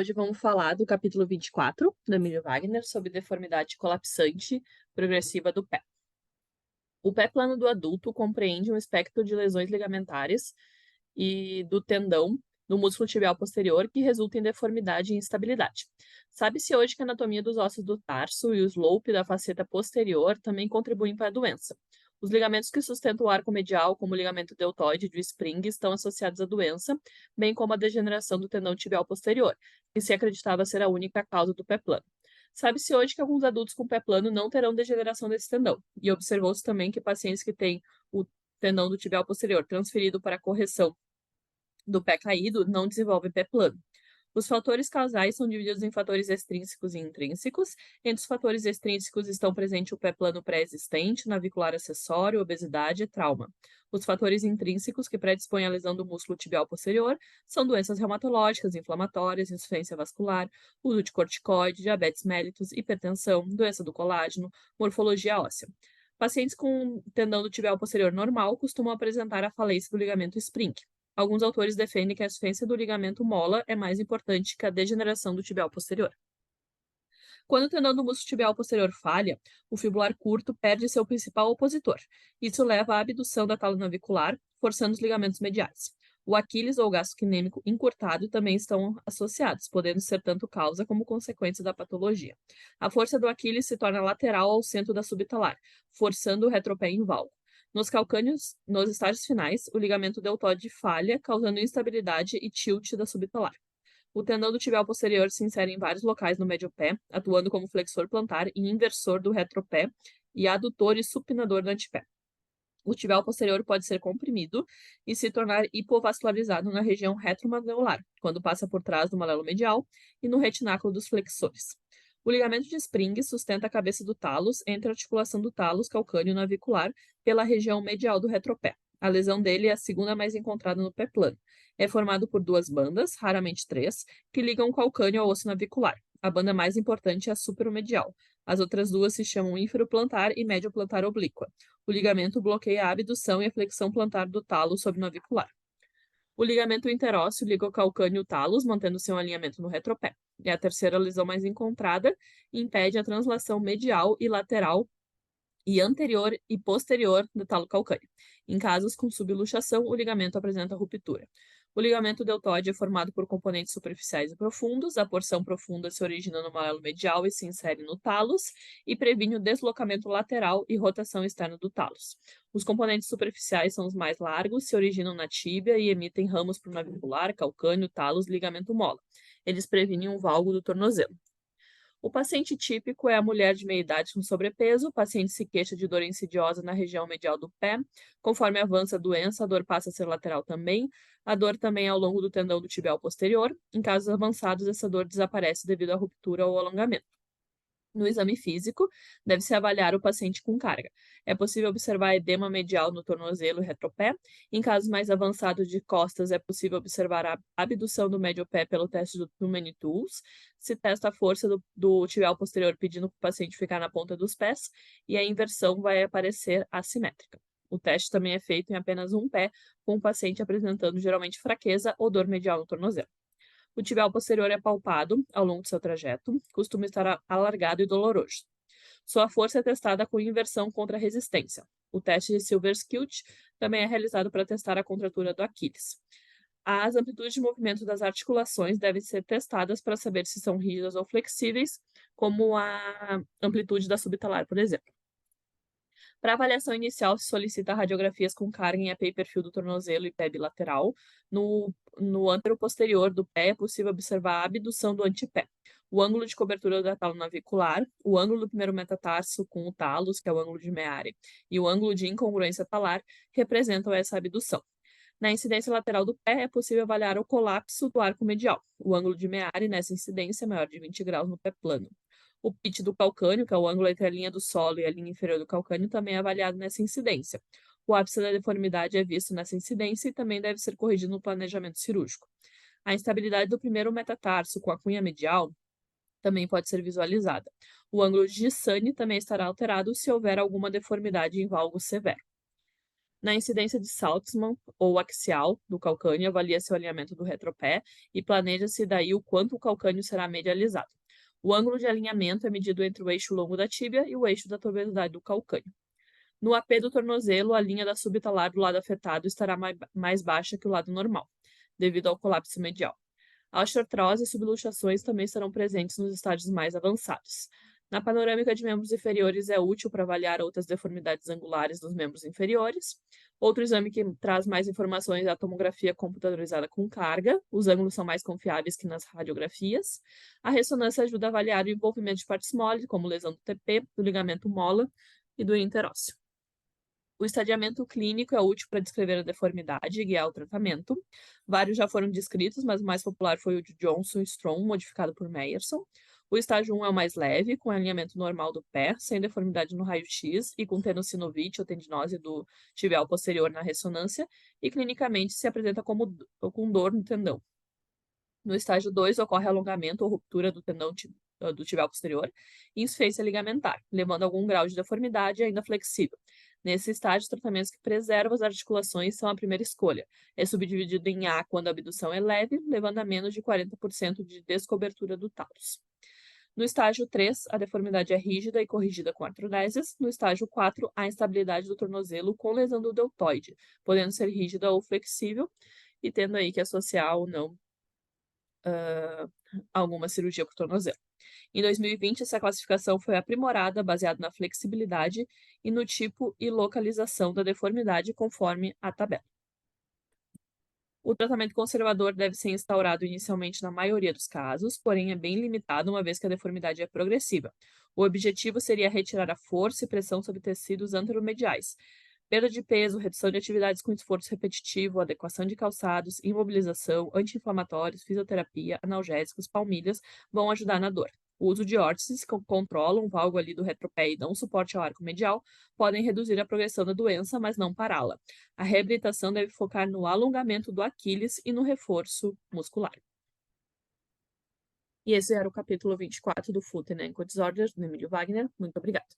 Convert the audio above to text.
Hoje vamos falar do capítulo 24 do Emílio Wagner sobre deformidade colapsante progressiva do pé. O pé plano do adulto compreende um espectro de lesões ligamentares e do tendão do músculo tibial posterior que resulta em deformidade e instabilidade. Sabe-se hoje que a anatomia dos ossos do tarso e o slope da faceta posterior também contribuem para a doença. Os ligamentos que sustentam o arco medial, como o ligamento deltoide e o spring, estão associados à doença, bem como à degeneração do tendão tibial posterior, que se acreditava ser a única causa do pé plano. Sabe-se hoje que alguns adultos com pé plano não terão degeneração desse tendão, e observou-se também que pacientes que têm o tendão do tibial posterior transferido para a correção do pé caído não desenvolvem pé plano. Os fatores causais são divididos em fatores extrínsecos e intrínsecos. Entre os fatores extrínsecos estão presentes o pé plano pré-existente, navicular acessório, obesidade e trauma. Os fatores intrínsecos que predispõem à lesão do músculo tibial posterior são doenças reumatológicas, inflamatórias, insuficiência vascular, uso de corticoide, diabetes mellitus, hipertensão, doença do colágeno, morfologia óssea. Pacientes com tendão do tibial posterior normal costumam apresentar a falência do ligamento spring. Alguns autores defendem que a insuficiência do ligamento mola é mais importante que a degeneração do tibial posterior. Quando o tendão do músculo tibial posterior falha, o fibular curto perde seu principal opositor. Isso leva à abdução da tala navicular, forçando os ligamentos mediais. O Aquiles ou o gastrocnêmico encurtado também estão associados, podendo ser tanto causa como consequência da patologia. A força do Aquiles se torna lateral ao centro da subtalar, forçando o retropé em valgo. Nos calcâneos, nos estágios finais, o ligamento deltoide falha, causando instabilidade e tilt da subtalar. O tendão do tibial posterior se insere em vários locais no médio pé, atuando como flexor plantar e inversor do retropé e adutor e supinador do antepé. O tibial posterior pode ser comprimido e se tornar hipovascularizado na região retromanular, quando passa por trás do malelo medial e no retináculo dos flexores. O ligamento de Spring sustenta a cabeça do talos entre a articulação do talos calcâneo navicular pela região medial do retropé. A lesão dele é a segunda mais encontrada no pé plano. É formado por duas bandas, raramente três, que ligam o calcâneo ao osso navicular. A banda mais importante é a superomedial. As outras duas se chamam ínfero-plantar e médio-plantar oblíqua. O ligamento bloqueia a abdução e a flexão plantar do talo subnavicular. O ligamento interósseo liga o calcâneo e o talos, mantendo seu alinhamento no retropé. É a terceira lesão mais encontrada e impede a translação medial e lateral e anterior e posterior do talo calcâneo. Em casos com subluxação, o ligamento apresenta ruptura. O ligamento deltoide é formado por componentes superficiais e profundos. A porção profunda se origina no malelo medial e se insere no talos e previne o deslocamento lateral e rotação externa do talos. Os componentes superficiais são os mais largos, se originam na tíbia e emitem ramos para o navicular, calcâneo, talos, ligamento mola. Eles previnem um valgo do tornozelo. O paciente típico é a mulher de meia idade com sobrepeso. O paciente se queixa de dor insidiosa na região medial do pé. Conforme avança a doença, a dor passa a ser lateral também. A dor também é ao longo do tendão do tibial posterior. Em casos avançados, essa dor desaparece devido à ruptura ou alongamento. No exame físico, deve-se avaliar o paciente com carga. É possível observar edema medial no tornozelo e retropé. Em casos mais avançados de costas, é possível observar a abdução do médio pé pelo teste do Two-Many Tools. Se testa a força do tibial posterior pedindo para o paciente ficar na ponta dos pés e a inversão vai aparecer assimétrica. O teste também é feito em apenas um pé, com o paciente apresentando geralmente fraqueza ou dor medial no tornozelo. O tibial posterior é palpado ao longo do seu trajeto, costuma estar alargado e doloroso. Sua força é testada com inversão contra resistência. O teste de Silver-Skills também é realizado para testar a contratura do Aquiles. As amplitudes de movimento das articulações devem ser testadas para saber se são rígidas ou flexíveis, como a amplitude da subtalar, por exemplo. Para avaliação inicial, se solicita radiografias com carga em EP perfil do tornozelo e pé bilateral. No antero posterior do pé é possível observar a abdução do antepé, o ângulo de cobertura da talo navicular, o ângulo do primeiro metatarso com o talos, que é o ângulo de Meare, e o ângulo de incongruência talar representam essa abdução. Na incidência lateral do pé, é possível avaliar o colapso do arco medial. O ângulo de Meare nessa incidência é maior de 20 graus no pé plano. O pitch do calcâneo, que é o ângulo entre a linha do solo e a linha inferior do calcâneo, também é avaliado nessa incidência. O ápice da deformidade é visto nessa incidência e também deve ser corrigido no planejamento cirúrgico. A instabilidade do primeiro metatarso com a cunha medial também pode ser visualizada. O ângulo de Giussani também estará alterado se houver alguma deformidade em valgo severo. Na incidência de Saltzman ou axial do calcânio, avalia-se o alinhamento do retropé e planeja-se daí o quanto o calcânio será medializado. O ângulo de alinhamento é medido entre o eixo longo da tíbia e o eixo da tuberosidade do calcânio. No AP do tornozelo, a linha da subtalar do lado afetado estará mais baixa que o lado normal, devido ao colapso medial. A osteoartrose e subluxações também estarão presentes nos estágios mais avançados. Na panorâmica de membros inferiores é útil para avaliar outras deformidades angulares dos membros inferiores. Outro exame que traz mais informações é a tomografia computadorizada com carga. Os ângulos são mais confiáveis que nas radiografias. A ressonância ajuda a avaliar o envolvimento de partes mole, como lesão do TP, do ligamento mola e do interósseo. O estadiamento clínico é útil para descrever a deformidade e guiar o tratamento. Vários já foram descritos, mas o mais popular foi o de Johnson-Strong, modificado por Meyerson. O estágio 1 é o mais leve, com alinhamento normal do pé, sem deformidade no raio-x e com tenossinovite ou tendinose do tibial posterior na ressonância, e clinicamente se apresenta com dor no tendão. No estágio 2, ocorre alongamento ou ruptura do tendão do tibial posterior e insufficiência ligamentar, levando a algum grau de deformidade ainda flexível. Nesse estágio, tratamentos que preservam as articulações são a primeira escolha. É subdividido em A quando a abdução é leve, levando a menos de 40% de descobertura do talus. No estágio 3, a deformidade é rígida e corrigida com artronésias. No estágio 4, há instabilidade do tornozelo com lesão do deltoide, podendo ser rígida ou flexível, e tendo aí que associar ou não alguma cirurgia para o tornozelo. Em 2020, essa classificação foi aprimorada, baseada na flexibilidade e no tipo e localização da deformidade, conforme a tabela. O tratamento conservador deve ser instaurado inicialmente na maioria dos casos, porém é bem limitado, uma vez que a deformidade é progressiva. O objetivo seria retirar a força e pressão sobre tecidos anteromediais. Perda de peso, redução de atividades com esforço repetitivo, adequação de calçados, imobilização, anti-inflamatórios, fisioterapia, analgésicos, palmilhas vão ajudar na dor. O uso de órteses, que controlam o valgo ali do retropé e dão suporte ao arco medial, podem reduzir a progressão da doença, mas não pará-la. A reabilitação deve focar no alongamento do Aquiles e no reforço muscular. E esse era o capítulo 24 do Foot and Ankle Disorders, do Emílio Wagner. Muito obrigada.